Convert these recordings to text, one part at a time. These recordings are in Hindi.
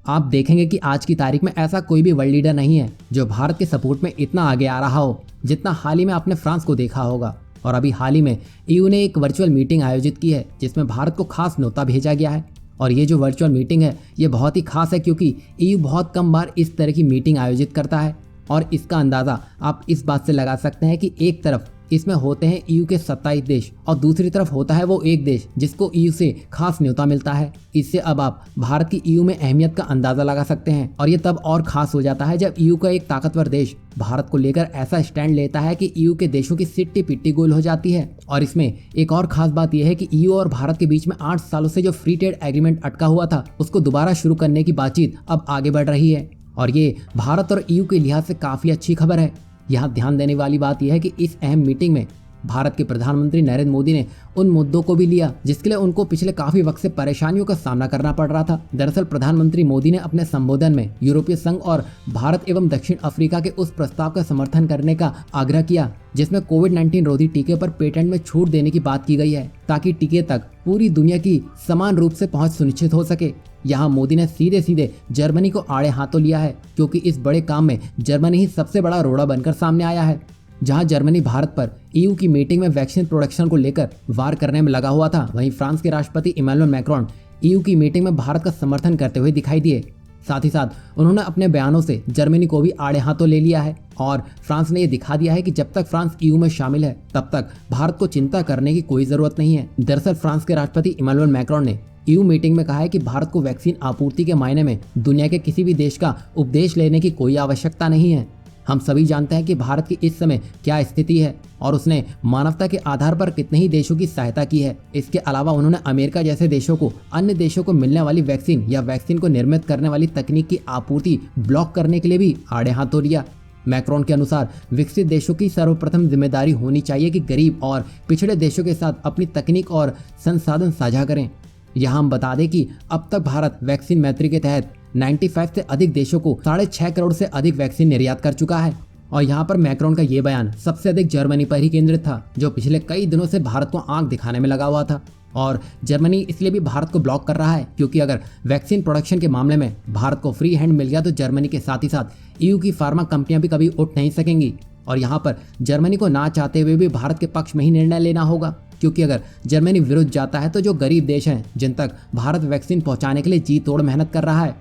आप देखेंगे कि आज की तारीख में ऐसा कोई भी वर्ल्ड लीडर नहीं है जो भारत के सपोर्ट में इतना आगे आ रहा हो जितना हाल ही में आपने फ्रांस को देखा होगा। और अभी हाल ही में ईयू ने एक वर्चुअल मीटिंग आयोजित की है जिसमें भारत को खास न्योता भेजा गया है। और ये जो वर्चुअल मीटिंग है ये बहुत ही खास है क्योंकि ईयू बहुत कम बार इस तरह की मीटिंग आयोजित करता है। और इसका अंदाज़ा आप इस बात से लगा सकते हैं कि एक तरफ इसमें होते हैं ईयू के 27 देश और दूसरी तरफ होता है वो एक देश जिसको ईयू से खास न्योता मिलता है। इससे अब आप भारत की ईयू में अहमियत का अंदाजा लगा सकते हैं। और ये तब और खास हो जाता है जब ईयू का एक ताकतवर देश भारत को लेकर ऐसा स्टैंड लेता है कि ईयू के देशों की सिट्टी पिट्टी गोल हो जाती है। और इसमें एक और खास बात यह है कि ईयू और भारत के बीच में 8 सालों से जो फ्री ट्रेड एग्रीमेंट अटका हुआ था उसको दोबारा शुरू करने की बातचीत अब आगे बढ़ रही है। और ये भारत और ईयू के लिहाज से काफी अच्छी खबर है। यहाँ ध्यान देने वाली बात यह है कि इस अहम मीटिंग में भारत के प्रधानमंत्री नरेंद्र मोदी ने उन मुद्दों को भी लिया जिसके लिए उनको पिछले काफी वक्त से परेशानियों का सामना करना पड़ रहा था। दरअसल प्रधानमंत्री मोदी ने अपने संबोधन में यूरोपीय संघ और भारत एवं दक्षिण अफ्रीका के उस प्रस्ताव का समर्थन करने का आग्रह किया जिसमें कोविड-19 रोधी टीके पर पेटेंट में छूट देने की बात की गई है ताकि टीके तक पूरी दुनिया की समान रूप से पहुंच सुनिश्चित हो सके। यहाँ मोदी ने सीधे सीधे जर्मनी को आड़े हाथों लिया है क्योंकि इस बड़े काम में जर्मनी ही सबसे बड़ा रोड़ा बनकर सामने आया है। जहां जर्मनी भारत पर ईयू की मीटिंग में वैक्सीन प्रोडक्शन को लेकर वार करने में लगा हुआ था, वहीं फ्रांस के राष्ट्रपति इमैनुअल मैक्रोन ईयू की मीटिंग में भारत का समर्थन करते हुए दिखाई दिए। साथ ही साथ उन्होंने अपने बयानों से जर्मनी को भी आड़े हाथों ले लिया है और फ्रांस ने यह दिखा दिया है कि जब तक फ्रांस ईयू में शामिल है तब तक भारत को चिंता करने की कोई जरूरत नहीं है। दरअसल फ्रांस के राष्ट्रपति इमैनुअल मैक्रोन ने ईयू मीटिंग में कहा है कि भारत को वैक्सीन आपूर्ति के मायने में दुनिया के किसी भी देश का उपदेश लेने की कोई आवश्यकता नहीं है। हम सभी जानते हैं कि भारत की इस समय क्या स्थिति है और उसने मानवता के आधार पर कितने ही देशों की सहायता की है। इसके अलावा उन्होंने अमेरिका जैसे देशों को अन्य देशों को मिलने वाली वैक्सीन या वैक्सीन को निर्मित करने वाली तकनीक की आपूर्ति ब्लॉक करने के लिए भी आड़े हाथों लिया। मैक्रोन के अनुसार विकसित देशों की सर्वप्रथम जिम्मेदारी होनी चाहिए कि गरीब और पिछड़े देशों के साथ अपनी तकनीक और संसाधन साझा करें। यहाँ हम बता दें कि अब तक भारत वैक्सीन मैत्री के तहत 95 से अधिक देशों को 6.5 करोड़ से अधिक वैक्सीन निर्यात कर चुका है। और यहाँ पर मैक्रोन का ये बयान सबसे अधिक जर्मनी पर ही केंद्रित था जो पिछले कई दिनों से भारत को आंख दिखाने में लगा हुआ था। और जर्मनी इसलिए भी भारत को ब्लॉक कर रहा है क्योंकि अगर वैक्सीन प्रोडक्शन के मामले में भारत को फ्री हैंड मिल गया तो जर्मनी के साथ ही साथ ईयू की फार्मा कंपनियां भी कभी उठ नहीं सकेंगी। और यहाँ पर जर्मनी को ना चाहते हुए भी भारत के पक्ष में ही निर्णय लेना होगा क्योंकि अगर जर्मनी विरुद्ध जाता है तो जो गरीब देश हैं जिन तक भारत वैक्सीन पहुंचाने के लिए जी तोड़ मेहनत कर रहा है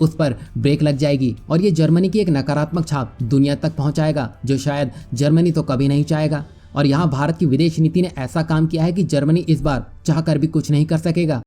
उस पर ब्रेक लग जाएगी और ये जर्मनी की एक नकारात्मक छाप दुनिया तक पहुंचाएगा जो शायद जर्मनी तो कभी नहीं चाहेगा। और यहाँ भारत की विदेश नीति ने ऐसा काम किया है कि जर्मनी इस बार चाहकर भी कुछ नहीं कर सकेगा।